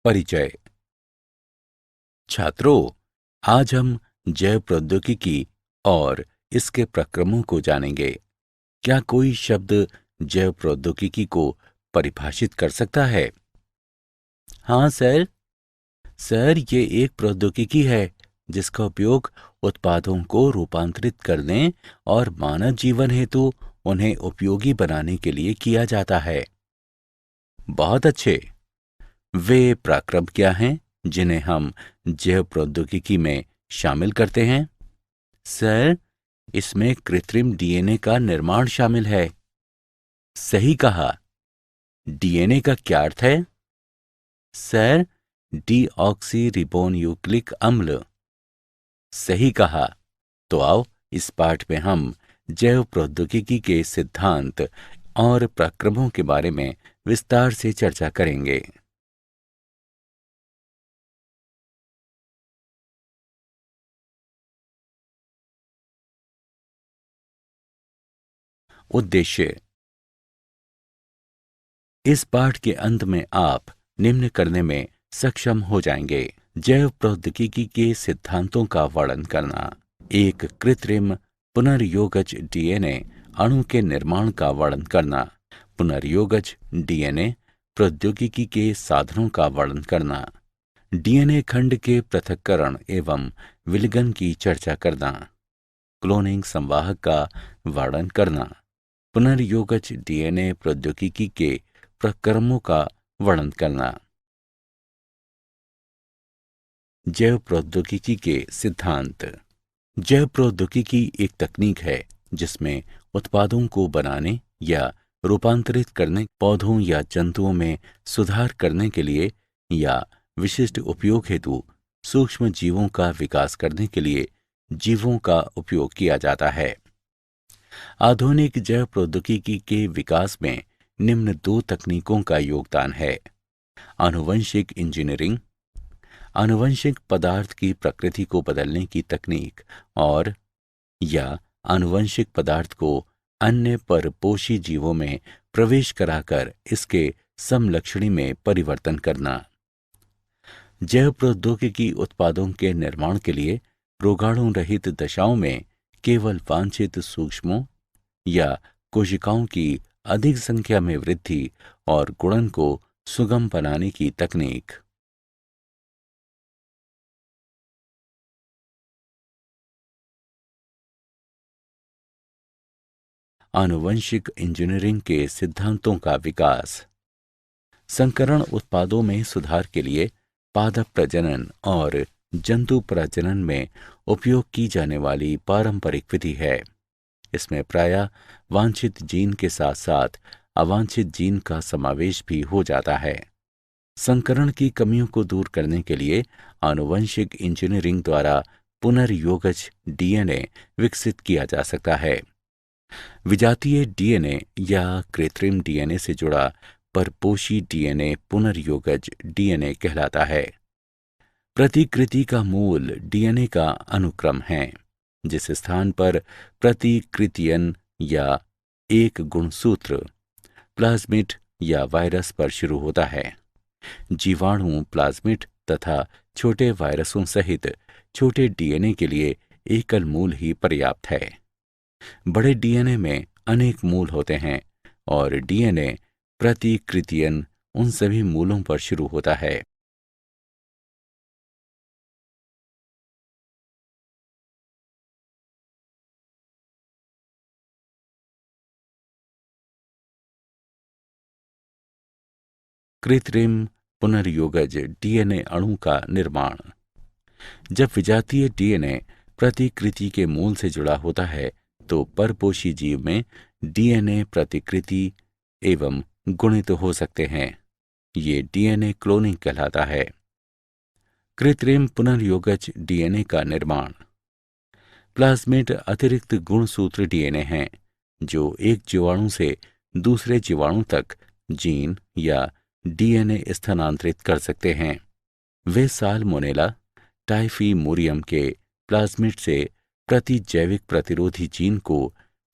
परिचय। छात्रों, आज हम जैव प्रौद्योगिकी और इसके प्रक्रमों को जानेंगे। क्या कोई शब्द जैव प्रौद्योगिकी को परिभाषित कर सकता है? हाँ सर। सर, ये एक प्रौद्योगिकी है जिसका उपयोग उत्पादों को रूपांतरित करने और मानव जीवन हेतु उन्हें उपयोगी बनाने के लिए किया जाता है। बहुत अच्छे। वे प्रक्रम क्या हैं जिन्हें हम जैव प्रौद्योगिकी में शामिल करते हैं? सर, इसमें कृत्रिम डीएनए का निर्माण शामिल है। सही कहा। डीएनए का क्या अर्थ है? सर, डीऑक्सी रिबोन्यूक्लिक अम्ल। सही कहा। तो आओ इस पाठ में हम जैव प्रौद्योगिकी के सिद्धांत और प्रक्रमों के बारे में विस्तार से चर्चा करेंगे। उद्देश्य। इस पाठ के अंत में आप निम्न करने में सक्षम हो जाएंगे: जैव प्रौद्योगिकी के सिद्धांतों का वर्णन करना, एक कृत्रिम पुनर्योगज डीएनए अणु के निर्माण का वर्णन करना, पुनर्योगज डीएनए प्रौद्योगिकी के साधनों का वर्णन करना, डीएनए खंड के पृथक्करण एवं विलगन की चर्चा करना, क्लोनिंग संवाहक का वर्णन करना, पुनर्योगज डीएनए प्रौद्योगिकी के प्रक्रमों का वर्णन करना। जैव प्रौद्योगिकी के सिद्धांत। जैव प्रौद्योगिकी एक तकनीक है जिसमें उत्पादों को बनाने या रूपांतरित करने, पौधों या जंतुओं में सुधार करने के लिए या विशिष्ट उपयोग हेतु सूक्ष्म जीवों का विकास करने के लिए जीवों का उपयोग किया जाता है। आधुनिक जैव प्रौद्योगिकी के विकास में निम्न दो तकनीकों का योगदान है: आनुवंशिक इंजीनियरिंग, आनुवंशिक पदार्थ की प्रकृति को बदलने की तकनीक, और या आनुवंशिक पदार्थ को अन्य परपोषी जीवों में प्रवेश कराकर इसके समलक्षणी में परिवर्तन करना। जैव प्रौद्योगिकी उत्पादों के निर्माण के लिए रोगाणु रहित दशाओं में केवल वांछित सूक्ष्मों या कोशिकाओं की अधिक संख्या में वृद्धि और गुणन को सुगम बनाने की तकनीक। आनुवंशिक इंजीनियरिंग के सिद्धांतों का विकास। संकरण उत्पादों में सुधार के लिए पादप प्रजनन और जंतु प्रजनन में उपयोग की जाने वाली पारंपरिक विधि है। इसमें प्रायः वांछित जीन के साथ साथ अवांछित जीन का समावेश भी हो जाता है। संकरण की कमियों को दूर करने के लिए आनुवंशिक इंजीनियरिंग द्वारा पुनर्योगज डीएनए विकसित किया जा सकता है। विजातीय डीएनए या कृत्रिम डीएनए से जुड़ा परपोषी डीएनए पुनर्योगज डीएनए कहलाता है। प्रतिकृति का मूल डीएनए का अनुक्रम है, जिस स्थान पर प्रतिकृतियन या एक गुणसूत्र प्लाज्मिड या वायरस पर शुरू होता है। जीवाणु, प्लाज्मिड तथा छोटे वायरसों सहित छोटे डीएनए के लिए एकल मूल ही पर्याप्त है। बड़े डीएनए में अनेक मूल होते हैं और डीएनए प्रतिकृतियन उन सभी मूलों पर शुरू होता है। कृत्रिम पुनर्योगज डीएनए अणु का निर्माण। जब विजातीय डीएनए प्रतिकृति के मूल से जुड़ा होता है तो परपोषी जीव में डीएनए प्रतिकृति एवं गुणित हो सकते हैं। ये डीएनए क्लोनिंग कहलाता है। कृत्रिम पुनर्योगज डीएनए का निर्माण। प्लाज्मिड अतिरिक्त गुणसूत्र डीएनए हैं जो एक जीवाणु से दूसरे जीवाणु तक जीन या डीएनए स्थानांतरित कर सकते हैं। वे साल्मोनेला टाइफीमोरियम के प्लाज्मिड से प्रतिजैविक प्रतिरोधी जीन को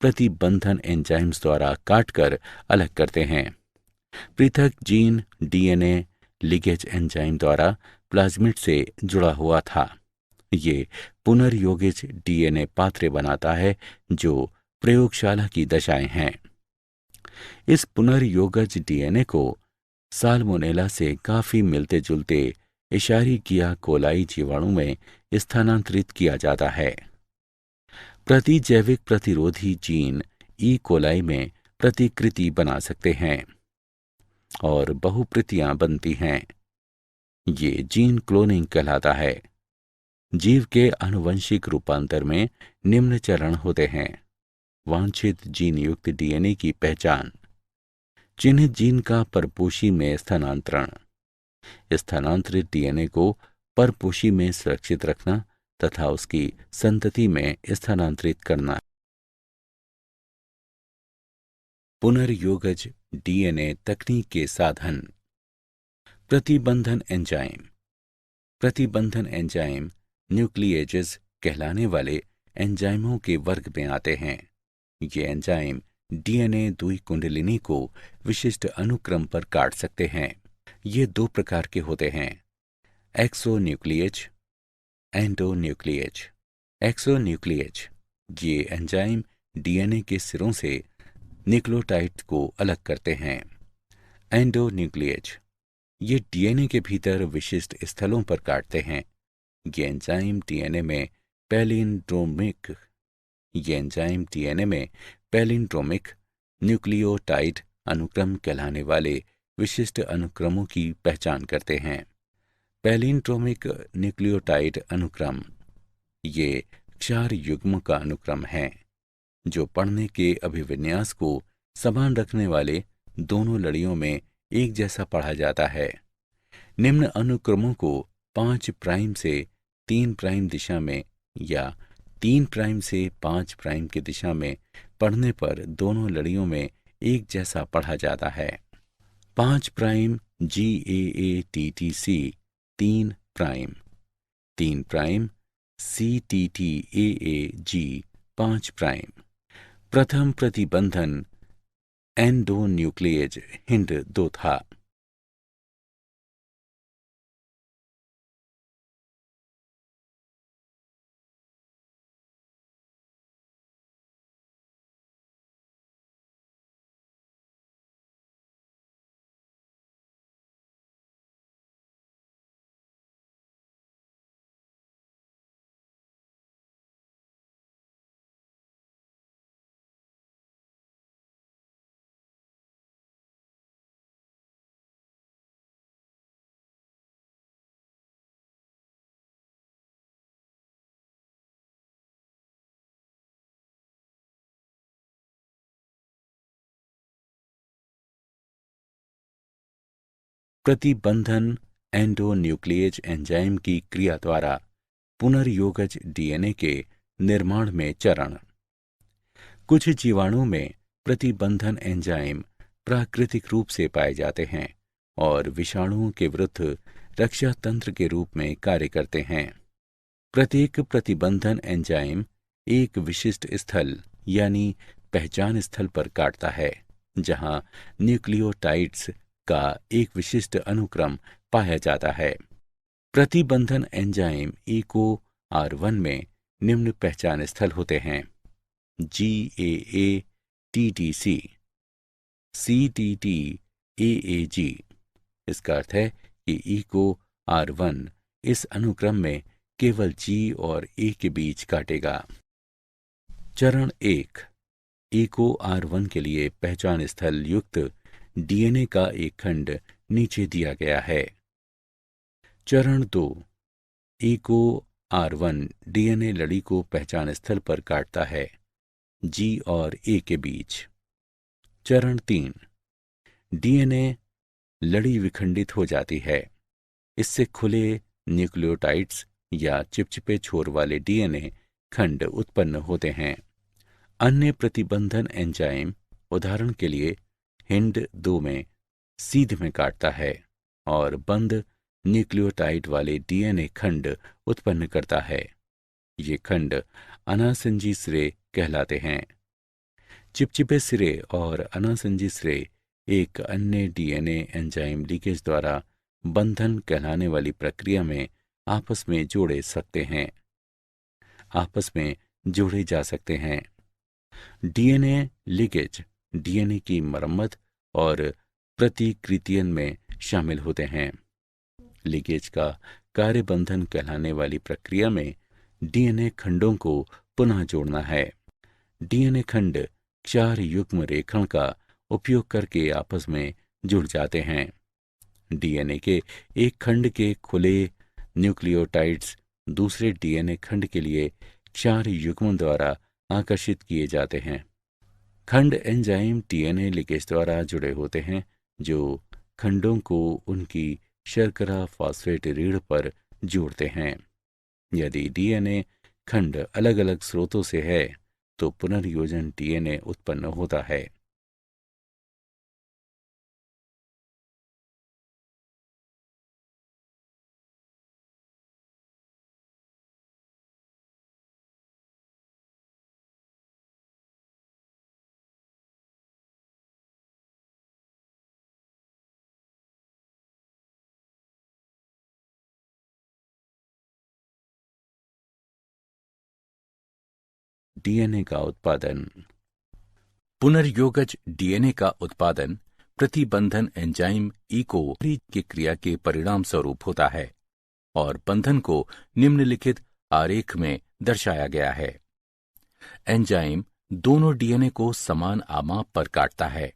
प्रतिबंधन एंजाइम्स द्वारा काटकर अलग करते हैं। पृथक जीन डीएनए लीकेज एंजाइम द्वारा प्लाज्मिड से जुड़ा हुआ था। ये पुनर्योगित डीएनए पात्रे बनाता है जो प्रयोगशाला की दशाएं हैं। इस पुनर्योगज डीएनए को साल्मोनेला से काफी मिलते जुलते इशारिकिया कोलाई जीवाणु में स्थानांतरित किया जाता है। प्रतिजैविक प्रतिरोधी जीन ई कोलाई में प्रतिकृति बना सकते हैं और बहुप्रतियां बनती हैं। ये जीन क्लोनिंग कहलाता है। जीव के आनुवंशिक रूपांतर में निम्न चरण होते हैं: वांछित जीन युक्त डीएनए की पहचान, चिन्हित जीन का परपोषी में स्थानांतरण, स्थानांतरित डीएनए को परपोषी में सुरक्षित रखना तथा उसकी संतति में स्थानांतरित करना। पुनर्योगज डीएनए तकनीक के साधन। प्रतिबंधन एंजाइम। प्रतिबंधन एंजाइम न्यूक्लिएजेस कहलाने वाले एंजाइमों के वर्ग में आते हैं। ये एंजाइम डीएनए द्विकुंडलिनी को विशिष्ट अनुक्रम पर काट सकते हैं। ये दो प्रकार के होते हैं: एक्सोन्यूक्लिएज, एंडोन्यूक्लिएज। एक्सोन्यूक्लिएज ये एंजाइम डीएनए के सिरों से न्यूक्लियोटाइड को अलग करते हैं। एंडोन्यूक्लिएज ये डीएनए के भीतर विशिष्ट स्थलों पर काटते हैं। ये एंजाइम डीएनए में पैलिंड्रोमिक न्यूक्लियोटाइड अनुक्रम कहलाने वाले विशिष्ट अनुक्रमों की पहचान करते हैं। पैलिंड्रोमिक न्यूक्लियोटाइड अनुक्रम ये क्षार युग्म का अनुक्रम है जो पढ़ने के अभिविन्यास को समान रखने वाले दोनों लड़ियों में एक जैसा पढ़ा जाता है। निम्न अनुक्रमों को 5 प्राइम से 3 प्राइम दिशा में या 3 प्राइम से 5 प्राइम की दिशा में पढ़ने पर दोनों लड़ियों में एक जैसा पढ़ा जाता है। 5 prime GAATTC 3 prime, 3 prime CTTAAG 5 prime. प्रथम प्रतिबंधन एंडोन्यूक्लिएज हिंड 2 था। प्रतिबंधन एंडोन्यूक्लिएज एंजाइम की क्रिया द्वारा पुनर्योगज डीएनए के निर्माण में चरण। कुछ जीवाणु में प्रतिबंधन एंजाइम प्राकृतिक रूप से पाए जाते हैं और विषाणुओं के विरुद्ध रक्षा तंत्र के रूप में कार्य करते हैं। प्रत्येक प्रतिबंधन एंजाइम एक विशिष्ट स्थल यानी पहचान स्थल पर काटता है जहां न्यूक्लियोटाइड्स का एक विशिष्ट अनुक्रम पाया जाता है। प्रतिबंधन एंजाइम EcoR1 में निम्न पहचान स्थल होते हैं: GAATTC, CTTAAG। इसका अर्थ है कि EcoR1 इस अनुक्रम में केवल G और A के बीच काटेगा। चरण 1 EcoR1 के लिए पहचान स्थल युक्त डीएनए का एक खंड नीचे दिया गया है। चरण 2 EcoR1 डीएनए लड़ी को पहचान स्थल पर काटता है G और A के बीच। चरण 3 डीएनए लड़ी विखंडित हो जाती है। इससे खुले न्यूक्लियोटाइड्स या चिपचिपे छोर वाले डीएनए खंड उत्पन्न होते हैं। अन्य प्रतिबंधन एंजाइम उदाहरण के लिए हिंड 2 में सीध में काटता है और बंद न्यूक्लियोटाइड वाले डीएनए खंड उत्पन्न करता है। ये खंड अनासंजी सिरे कहलाते हैं। चिपचिपे सिरे और अनासंजी सिरे एक अन्य डीएनए एंजाइम लीकेज द्वारा बंधन कहलाने वाली प्रक्रिया में आपस में जोड़े जा सकते हैं। डीएनए लीकेज डीएनए की मरम्मत और प्रतिकृतियन में शामिल होते हैं। लीकेज का कार्य बंधन कहलाने वाली प्रक्रिया में डीएनए खंडों को पुनः जोड़ना है। डीएनए खंड 4 युग्म रेखण का उपयोग करके आपस में जुड़ जाते हैं। डीएनए के एक खंड के खुले न्यूक्लियोटाइड्स दूसरे डीएनए खंड के लिए 4 युग्मों द्वारा आकर्षित किए जाते हैं। खंड एंजाइम डीएनए लीकेज द्वारा जुड़े होते हैं, जो खंडों को उनकी शर्करा फॉस्फेट रीढ़ पर जोड़ते हैं। यदि डीएनए खंड अलग अलग स्रोतों से है तो पुनर्योजन डीएनए उत्पन्न होता है। डीएनए का उत्पादन। पुनर्योगज डीएनए का उत्पादन प्रतिबंधन एंजाइम ईको की क्रिया के परिणाम स्वरूप होता है और बंधन को निम्नलिखित आरेख में दर्शाया गया है। एंजाइम दोनों डीएनए को समान आमाप पर काटता है।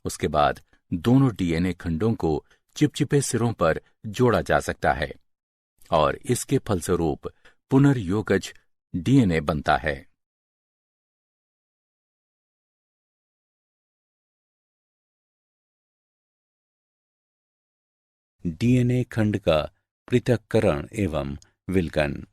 उसके बाद दोनों डीएनए खंडों को चिपचिपे सिरों पर जोड़ा जा सकता है और इसके फलस्वरूप पुनर्योगज डीएनए बनता है। डीएनए खंड का पृथक्करण एवं विलकन।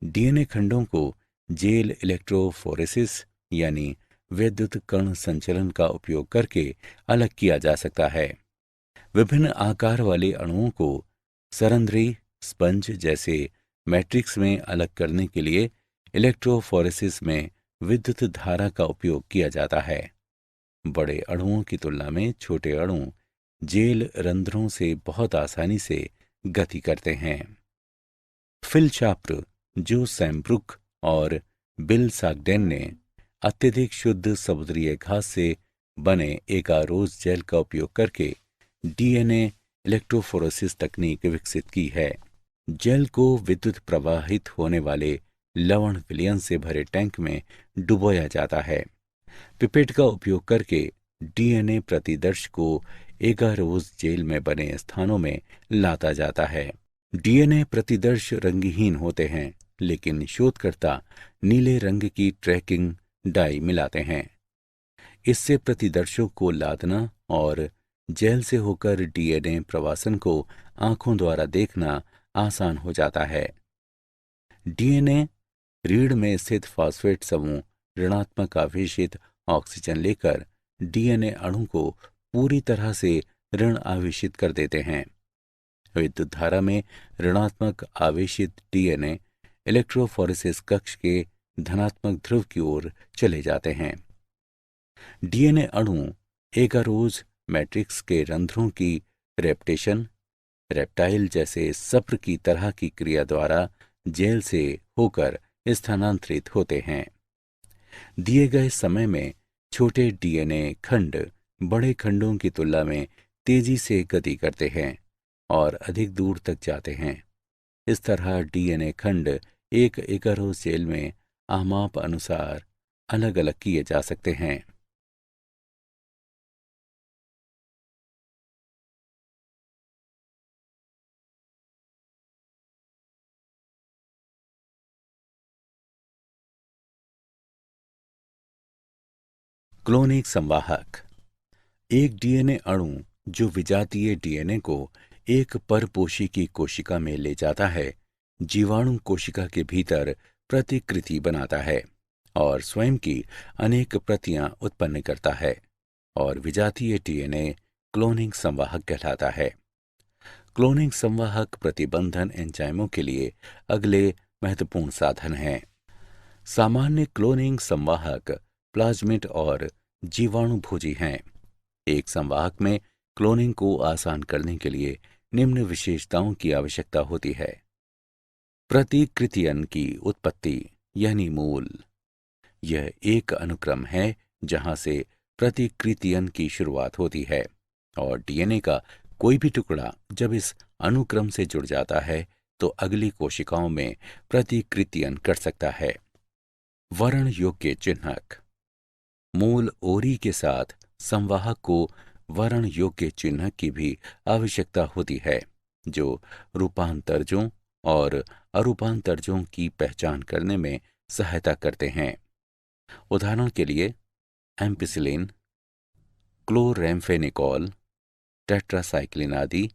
डीएनए खंडों को जेल इलेक्ट्रोफोरेसिस यानी विद्युत कण संचलन का उपयोग करके अलग किया जा सकता है। विभिन्न आकार वाले अणुओं को सरंध्री स्पंज जैसे मैट्रिक्स में अलग करने के लिए इलेक्ट्रोफोरेसिस में विद्युत धारा का उपयोग किया जाता है। बड़े अणुओं की तुलना में छोटे अणु जेल रंध्रों से बहुत आसानी से गति करते हैं। फिलचाप्र, जो सैमब्रुक और बिल सागडेन ने अत्यधिक शुद्ध समुद्री घास से बने एगारोज जेल का उपयोग करके डीएनए इलेक्ट्रोफोरेसिस तकनीक विकसित की है। जेल को विद्युत प्रवाहित होने वाले लवण विलयन से भरे टैंक में डुबोया जाता है। पिपेट का उपयोग करके डीएनए प्रतिदर्श को एगारोज जेल में बने स्थानों में लाता जाता है। डीएनए प्रतिदर्श रंगहीन होते हैं, लेकिन शोधकर्ता नीले रंग की ट्रैकिंग डाई मिलाते हैं। इससे प्रतिदर्शों को लादना और जेल से होकर डीएनए प्रवासन को आंखों द्वारा देखना आसान हो जाता है। डीएनए रीढ़ में स्थित फॉस्फेट समूह ऋणात्मक आवेशित ऑक्सीजन लेकर डीएनए अणु को पूरी तरह से ऋण आवेशित कर देते हैं। विद्युत धारा में ऋणात्मक आवेशित डीएनए इलेक्ट्रोफोरेसिस कक्ष के धनात्मक ध्रुव की ओर चले जाते हैं। डीएनए अणु एगारोज मैट्रिक्स के रंध्रों की रेप्टेशन, रेप्टाइल जैसे सप्र की तरह की क्रिया द्वारा जेल से होकर स्थानांतरित होते हैं। दिए गए समय में छोटे डीएनए खंड बड़े खंडों की तुलना में तेजी से गति करते हैं और अधिक दूर तक जाते हैं। इस तरह डीएनए खंड एक एगारोज जेल में आमाप अनुसार अलग अलग किए जा सकते हैं। क्लोनिक संवाहक। एक डीएनए अणु जो विजातीय डीएनए को एक परपोषी की कोशिका में ले जाता है, जीवाणु कोशिका के भीतर प्रतिकृति बनाता है और स्वयं की अनेक प्रतियां उत्पन्न करता है और विजातीय डीएनए क्लोनिंग संवाहक कहलाता है। क्लोनिंग संवाहक प्रतिबंधन एंजाइमों के लिए अगले महत्वपूर्ण साधन हैं। सामान्य क्लोनिंग संवाहक प्लाज्मिड और जीवाणु भोजी हैं। एक संवाहक में क्लोनिंग को आसान करने के लिए निम्न विशेषताओं की आवश्यकता होती है। प्रतिकृतियन की उत्पत्ति यानी मूल। यह एक अनुक्रम है जहां से प्रतिकृतियन की शुरुआत होती है और डीएनए का कोई भी टुकड़ा जब इस अनुक्रम से जुड़ जाता है तो अगली कोशिकाओं में प्रतिकृतियन कर सकता है। वर्ण योग्य चिन्हक। मूल ओरी के साथ संवाहक को वर्ण योग्य चिन्हक की भी आवश्यकता होती है जो रूपांतरजों और अरूपांतरजों की पहचान करने में सहायता करते हैं। उदाहरण के लिए एम्पिसिलिन, क्लोरैम्फेनिकोल, टेट्रासाइक्लिन आदि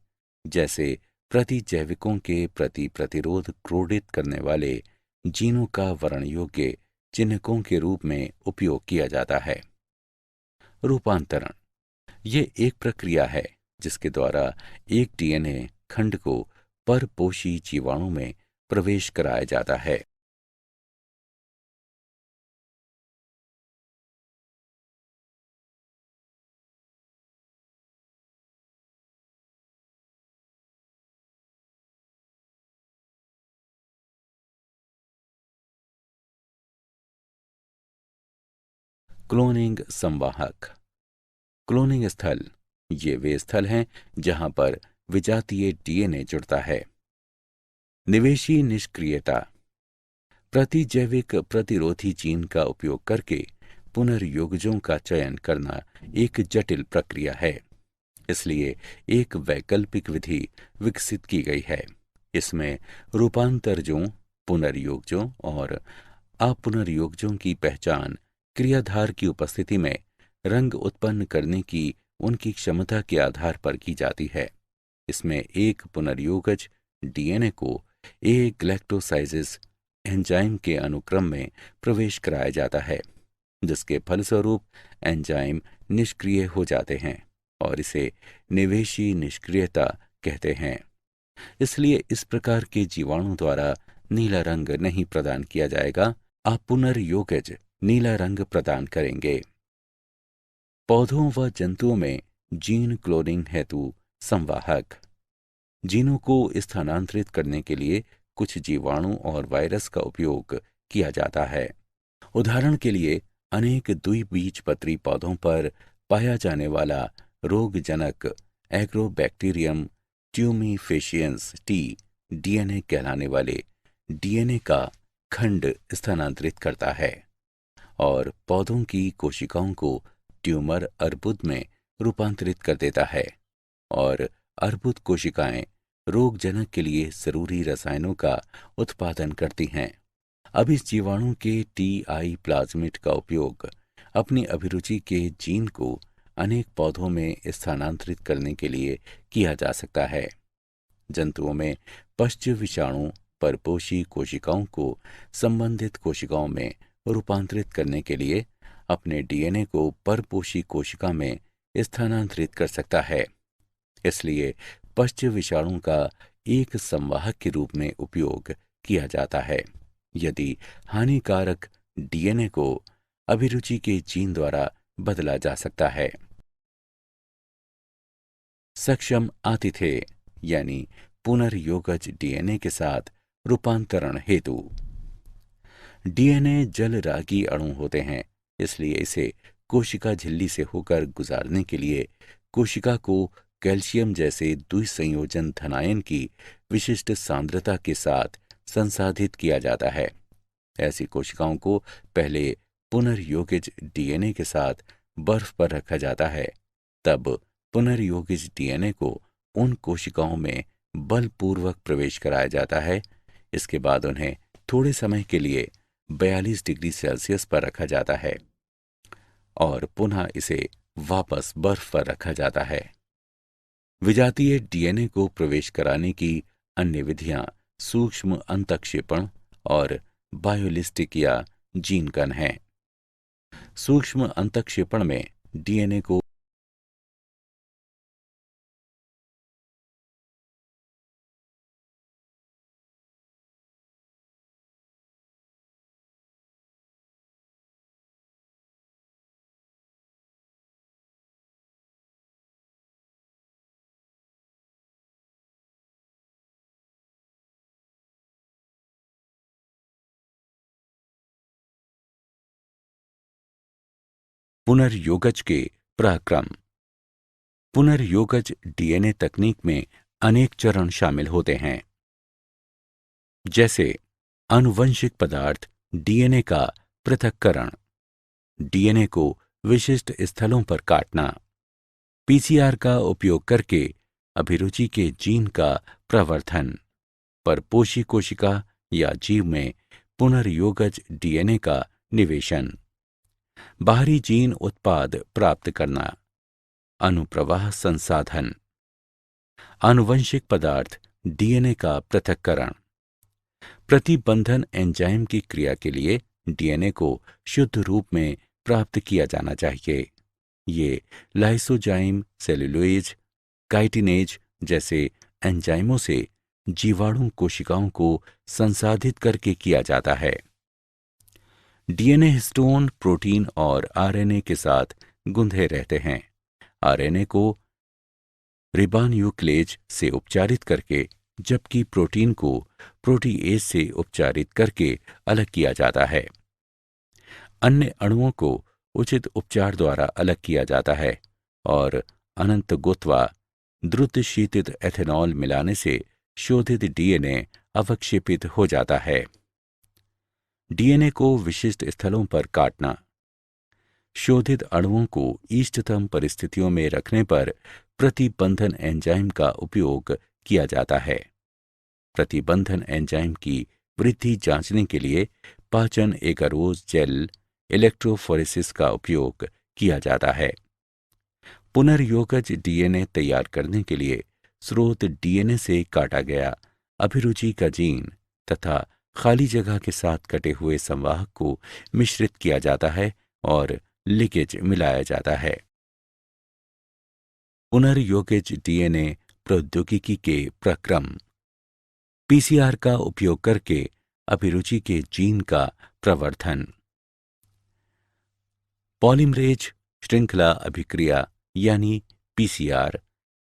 जैसे प्रतिजैविकों के प्रति प्रतिरोध क्रोडित करने वाले जीनों का वर्ण योग्य चिन्हकों के रूप में उपयोग किया जाता है। रूपांतरण ये एक प्रक्रिया है जिसके द्वारा एक डीएनए खंड को परपोषी जीवाणु में प्रवेश कराया जाता है। क्लोनिंग संवाहक। क्लोनिंग स्थल ये वे स्थल हैं जहां पर विजातीय डीएनए जुड़ता है। निवेशी निष्क्रियता। प्रतिजैविक प्रतिरोधी जीन का उपयोग करके पुनर्योगजों का चयन करना एक जटिल प्रक्रिया है, इसलिए एक वैकल्पिक विधि विकसित की गई है। इसमें रूपांतरजों, पुनर्योगजों और अपुनर्योगजों की पहचान क्रियाधार की उपस्थिति में रंग उत्पन्न करने की उनकी क्षमता के आधार पर की जाती है। इसमें एक पुनर्योगज डीएनए को ए ग्लैक्टोसाइजिस एंजाइम के अनुक्रम में प्रवेश कराया जाता है, जिसके फलस्वरूप एंजाइम निष्क्रिय हो जाते हैं और इसे निवेशी निष्क्रियता कहते हैं। इसलिए इस प्रकार के जीवाणु द्वारा नीला रंग नहीं प्रदान किया जाएगा, अपुनर्योगज नीला रंग प्रदान करेंगे। पौधों व जंतुओं में जीन क्लोनिंग हेतु संवाहक। जीनों को स्थानांतरित करने के लिए कुछ जीवाणु और वायरस का उपयोग किया जाता है। उदाहरण के लिए अनेक द्विबीजपत्री पौधों पर पाया जाने वाला रोगजनक एग्रोबैक्टीरियम ट्यूमीफेशियंस टी डीएनए कहलाने वाले डीएनए का खंड स्थानांतरित करता है और पौधों की कोशिकाओं को ट्यूमर अर्बुद में रूपांतरित कर देता है और अर्बुद कोशिकाएं रोगजनक के लिए जरूरी रसायनों का उत्पादन करती हैं। अब इस जीवाणु के टीआई प्लाज्मिड का उपयोग अपनी अभिरुचि के जीन को अनेक पौधों में स्थानांतरित करने के लिए किया जा सकता है। जंतुओं में पश्च विषाणु परपोषी कोशिकाओं को संबंधित कोशिकाओं में रूपांतरित करने के लिए अपने डीएनए को परपोषी कोशिका में स्थानांतरित कर सकता है। इसलिए पश्च विषाणु का एक संवाहक के रूप में उपयोग किया जाता है यदि हानिकारक डीएनए को अभिरुचि के जीन द्वारा बदला जा सकता है। सक्षम आतिथ्य यानी पुनर्योगज डीएनए के साथ रूपांतरण हेतु। डीएनए जलरागी अणु होते हैं, इसलिए इसे कोशिका झिल्ली से होकर गुजारने के लिए कोशिका को कैल्शियम जैसे द्विसंयोजन धनायन की विशिष्ट सांद्रता के साथ संसाधित किया जाता है। ऐसी कोशिकाओं को पहले पुनर्योगिज डीएनए के साथ बर्फ पर रखा जाता है, तब पुनर्योगिज डीएनए को उन कोशिकाओं में बलपूर्वक प्रवेश कराया जाता है। इसके बाद उन्हें थोड़े समय के लिए 42 डिग्री सेल्सियस पर रखा जाता है और पुनः इसे वापस बर्फ पर रखा जाता है। विजातीय डीएनए को प्रवेश कराने की अन्य विधियां सूक्ष्म अंतःक्षेपण और बायोलिस्टिक या जीन गन हैं। सूक्ष्म अंतःक्षेपण में डीएनए को पुनर्योगज के पराक्रम। पुनर्योगज डीएनए तकनीक में अनेक चरण शामिल होते हैं, जैसे आनुवंशिक पदार्थ डीएनए का पृथक्करण, डीएनए को विशिष्ट स्थलों पर काटना, पीसीआर का उपयोग करके अभिरुचि के जीन का प्रवर्धन, परपोषी कोशिका या जीव में पुनर्योगज डीएनए का निवेशन, बाहरी जीन उत्पाद प्राप्त करना, अनुप्रवाह संसाधन, आनुवंशिक पदार्थ डीएनए का पृथक्करण। प्रतिबंधन एंजाइम की क्रिया के लिए डीएनए को शुद्ध रूप में प्राप्त किया जाना चाहिए। ये लाइसोजाइम, सेलुलोज, काइटिनेज जैसे एंजाइमों से जीवाणु कोशिकाओं को संसाधित करके किया जाता है। डीएनए हिस्टोन, प्रोटीन और आरएनए के साथ गुंधे रहते हैं। आरएनए को रिबोन्यूक्लेज से उपचारित करके, जबकि प्रोटीन को प्रोटीएज से उपचारित करके अलग किया जाता है। अन्य अणुओं को उचित उपचार द्वारा अलग किया जाता है और अनंत गुत्वा द्रुत शीतित एथेनॉल मिलाने से शोधित डीएनए अवक्षेपित हो जाता है। डीएनए को विशिष्ट स्थलों पर काटना। शोधित अणुओं को इष्टतम परिस्थितियों में रखने पर प्रतिबंधन एंजाइम का उपयोग किया जाता है। प्रतिबंधन एंजाइम की वृद्धि जांचने के लिए पाचन एगारोज जेल इलेक्ट्रोफोरेसिस का उपयोग किया जाता है। पुनर्योगज डीएनए तैयार करने के लिए स्रोत डीएनए से काटा गया अभिरुचि का जीन तथा खाली जगह के साथ कटे हुए संवाहक को मिश्रित किया जाता है और लिगेज मिलाया जाता है। पुनर्योगज डीएनए प्रौद्योगिकी के प्रक्रम। पीसीआर का उपयोग करके अभिरुचि के जीन का प्रवर्धन। पॉलीमरेज श्रृंखला अभिक्रिया यानी पीसीआर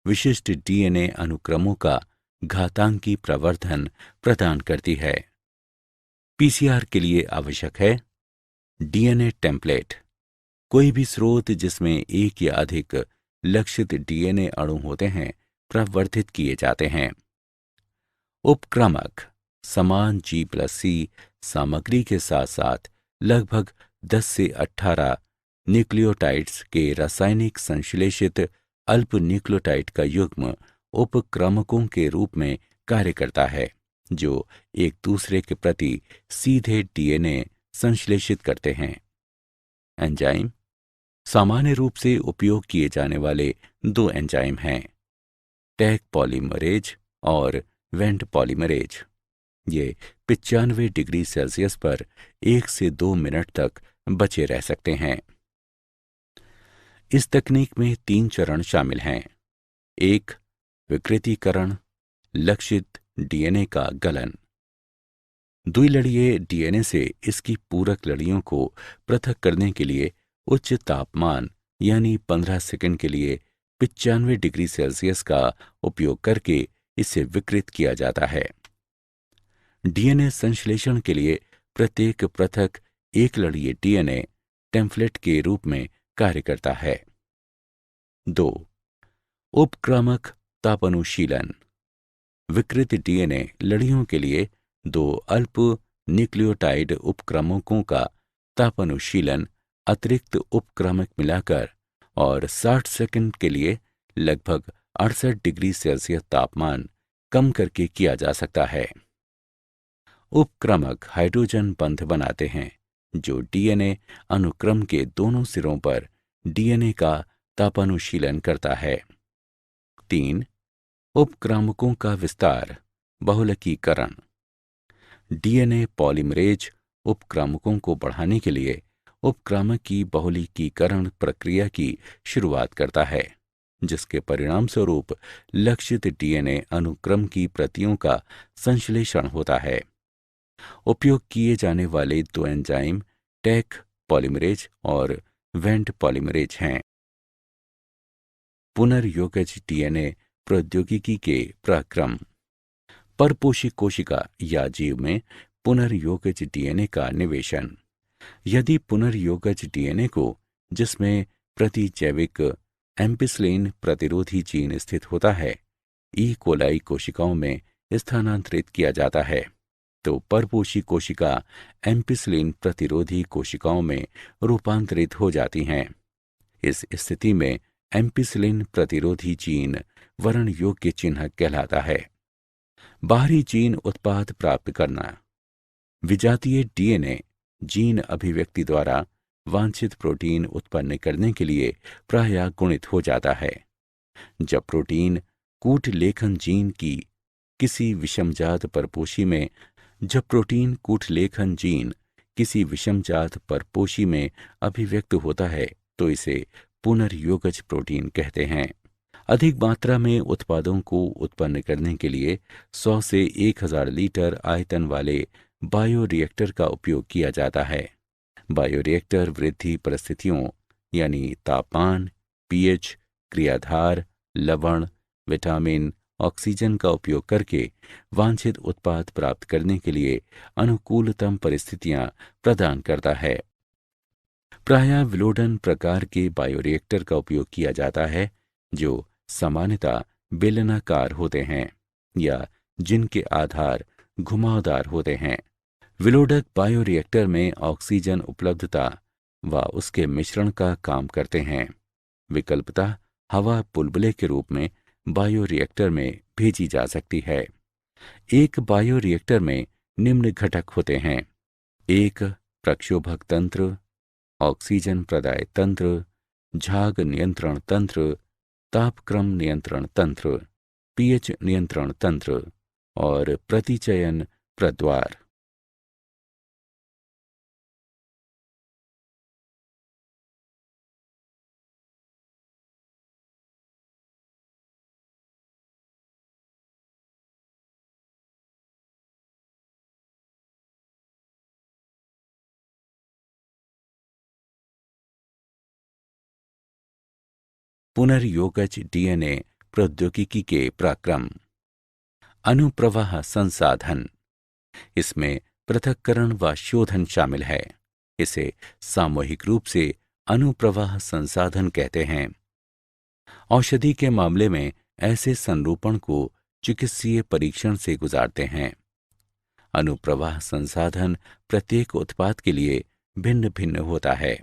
विशिष्ट डीएनए अनुक्रमों का घातांकी प्रवर्धन प्रदान करती है। पीसीआर के लिए आवश्यक है डीएनए टेम्पलेट, कोई भी स्रोत जिसमें एक या अधिक लक्षित डीएनए अणु होते हैं प्रवर्धित किए जाते हैं। उपक्रमक समान G+C सामग्री के साथ साथ लगभग 10 से 18 न्यूक्लियोटाइड्स के रासायनिक संश्लेषित अल्प न्यूक्लियोटाइड का युग्म उपक्रमकों के रूप में कार्य करता है, जो एक दूसरे के प्रति सीधे डीएनए संश्लेषित करते हैं। एंजाइम सामान्य रूप से उपयोग किए जाने वाले दो एंजाइम हैं, टैग पॉलीमरेज और वेंट पॉलीमरेज। ये 95 डिग्री सेल्सियस पर 1 से 2 मिनट तक बचे रह सकते हैं। इस तकनीक में 3 चरण शामिल हैं। 1. विकृतीकरण, लक्षित डीएनए का गलन। द्विलड़ीय डीएनए से इसकी पूरक लड़ियों को पृथक करने के लिए उच्च तापमान यानी 15 सेकंड के लिए 95 डिग्री सेल्सियस का उपयोग करके इसे विकृत किया जाता है। डीएनए संश्लेषण के लिए प्रत्येक पृथक एक लड़ीय डीएनए टेम्पलेट के रूप में कार्य करता है। 2. उपक्रमक तापानुशीलन। विकृत डीएनए लड़ियों के लिए 2 अल्प न्यूक्लियोटाइड उपक्रमकों का तापानुशीलन अतिरिक्त उपक्रमक मिलाकर और 60 सेकंड के लिए लगभग 68 डिग्री सेल्सियस तापमान कम करके किया जा सकता है। उपक्रमक हाइड्रोजन बंध बनाते हैं जो डीएनए अनुक्रम के दोनों सिरों पर डीएनए का तापानुशीलन करता है। 3. उपक्रमकों का विस्तार, बहुलकीकरण। डीएनए पॉलीमरेज उपक्रमकों को बढ़ाने के लिए उपक्रमक की बहुलकीकरण प्रक्रिया की शुरुआत करता है, जिसके परिणाम स्वरूप लक्षित डीएनए अनुक्रम की प्रतियों का संश्लेषण होता है। उपयोग किए जाने वाले 2 एंजाइम टैग पॉलीमरेज और वेंट पॉलीमरेज हैं। पुनर्योगज डीएनए प्रौद्योगिकी के प्रक्रम। परपोषी कोशिका या जीव में पुनर्योगज डीएनए का निवेशन। यदि पुनर्योगज डीएनए को जिसमें प्रतिजैविक एम्पिसिलिन प्रतिरोधी जीन स्थित होता है, ई कोलाई कोशिकाओं में स्थानांतरित किया जाता है, तो परपोषी कोशिका एम्पिसिलिन प्रतिरोधी कोशिकाओं में रूपांतरित हो जाती हैं। इस स्थिति में एम्पिसिलिन प्रतिरोधी जीन वर्ण योग्य चिन्ह कहलाता है। बाहरी जीन उत्पाद प्राप्त करना। विजातीय डीएनए जीन अभिव्यक्ति द्वारा वांछित प्रोटीन उत्पन्न करने के लिए प्रायः गुणित हो जाता है। जब प्रोटीन कूट लेखन जीन की किसी विषमजात परपोषी में अभिव्यक्त होता है तो इसे पुनर्योगज प्रोटीन कहते हैं। अधिक मात्रा में उत्पादों को उत्पन्न करने के लिए 100 से 1000 लीटर आयतन वाले बायोरिएक्टर का उपयोग किया जाता है। बायोरिएक्टर वृद्धि परिस्थितियों यानी तापमान, पीएच, क्रियाधार, लवण, विटामिन, ऑक्सीजन का उपयोग करके वांछित उत्पाद प्राप्त करने के लिए अनुकूलतम परिस्थितियां प्रदान करता है। प्रायः विलोडन प्रकार के बायोरिएक्टर का उपयोग किया जाता है जो सामान्यतः बेलनाकार होते हैं या जिनके आधार घुमावदार होते हैं। विलोडक बायोरिएक्टर में ऑक्सीजन उपलब्धता व उसके मिश्रण का काम करते हैं। विकल्पतः हवा बुलबुले के रूप में बायोरिएक्टर में भेजी जा सकती है। एक बायोरिएक्टर में निम्न घटक होते हैं: 1 प्रक्षोभक तंत्र, ऑक्सीजन प्रदाय तंत्र, झाग नियंत्रण तंत्र, तापक्रम नियंत्रण तंत्र, पीएच नियंत्रण तंत्र और प्रतिचयन प्रद्वार। पुनर्योगज डीएनए प्रौद्योगिकी के पराक्रम। अनुप्रवाह संसाधन। इसमें पृथक्करण व शोधन शामिल है। इसे सामूहिक रूप से अनुप्रवाह संसाधन कहते हैं। औषधि के मामले में ऐसे संरूपण को चिकित्सीय परीक्षण से गुजारते हैं। अनुप्रवाह संसाधन प्रत्येक उत्पाद के लिए भिन्न भिन्न होता है।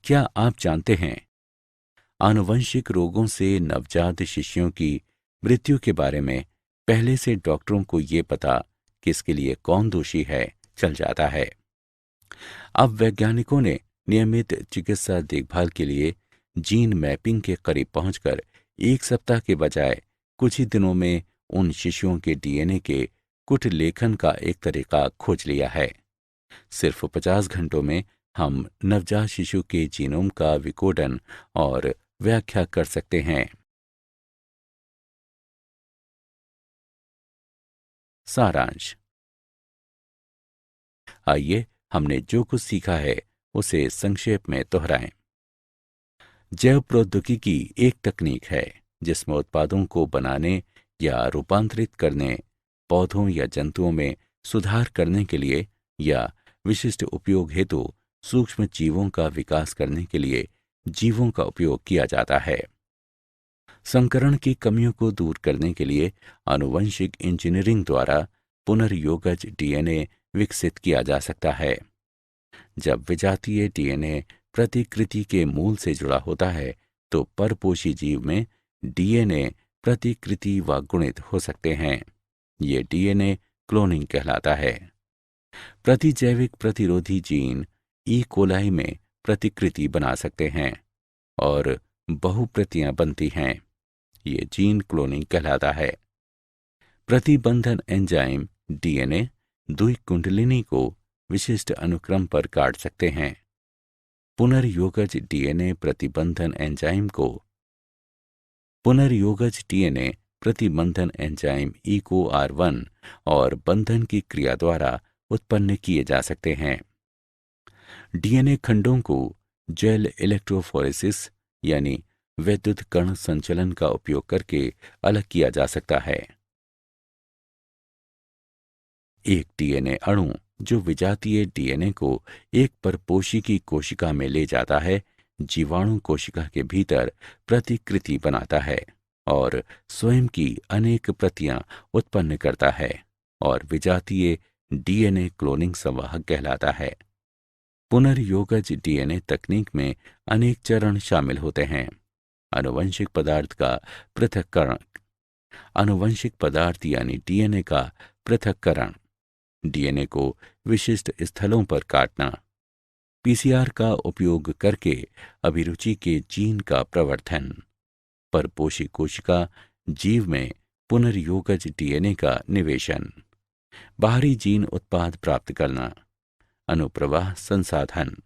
क्या आप जानते हैं आनुवंशिक रोगों से नवजात शिशुओं की मृत्यु के बारे में पहले से डॉक्टरों को ये पता कि इसके लिए कौन दोषी है चल जाता है। अब वैज्ञानिकों ने नियमित चिकित्सा देखभाल के लिए जीन मैपिंग के करीब पहुंचकर 1 सप्ताह के बजाय कुछ ही दिनों में उन शिशुओं के डीएनए के कुट लेखन का एक तरीका खोज लिया है। सिर्फ 50 घंटों में हम नवजात शिशु के जीनोम का विकोडन और व्याख्या कर सकते हैं। सारांश। आइए हमने जो कुछ सीखा है उसे संक्षेप में दोहराएं। जैव प्रौद्योगिकी एक तकनीक है जिसमें उत्पादों को बनाने या रूपांतरित करने, पौधों या जंतुओं में सुधार करने के लिए या विशिष्ट उपयोग हेतु सूक्ष्म जीवों का विकास करने के लिए जीवों का उपयोग किया जाता है। संकरण की कमियों को दूर करने के लिए आनुवंशिक इंजीनियरिंग द्वारा पुनर्योगज डीएनए विकसित किया जा सकता है। जब विजातीय डीएनए प्रतिकृति के मूल से जुड़ा होता है तो परपोषी जीव में डीएनए प्रतिकृति व गुणित हो सकते हैं। ये डीएनए क्लोनिंग कहलाता है। प्रतिजैविक प्रतिरोधी जीन ई कोलाई में प्रतिकृति बना सकते हैं और बहुप्रतियां बनती हैं। ये जीन क्लोनिंग कहलाता है। प्रतिबंधन एंजाइम डीएनए द्विकुंडलिनी को विशिष्ट अनुक्रम पर काट सकते हैं। पुनर्योगज डीएनए प्रतिबंधन एंजाइम को पुनर्योगज डीएनए प्रतिबंधन एंजाइम EcoR1 और बंधन की क्रिया द्वारा उत्पन्न किए जा सकते हैं। डीएनए खंडों को जेल इलेक्ट्रोफोरेसिस यानी विद्युत कण संचलन का उपयोग करके अलग किया जा सकता है। एक डीएनए अणु जो विजातीय डीएनए को एक परपोषी कोशिका में ले जाता है, जीवाणु कोशिका के भीतर प्रतिकृति बनाता है और स्वयं की अनेक प्रतियां उत्पन्न करता है और विजातीय डीएनए क्लोनिंग संवाहक कहलाता है। पुनर्योगज डीएनए तकनीक में अनेक चरण शामिल होते हैं। आनुवंशिक पदार्थ का पृथक्करण, आनुवंशिक पदार्थ यानी डीएनए का पृथक्करण, डीएनए को विशिष्ट स्थलों पर काटना, पीसीआर का उपयोग करके अभिरुचि के जीन का प्रवर्धन, परपोषी कोशिका जीव में पुनर्योगज डीएनए का निवेशन, बाहरी जीन उत्पाद प्राप्त करना, अनुप्रवाह संसाधन,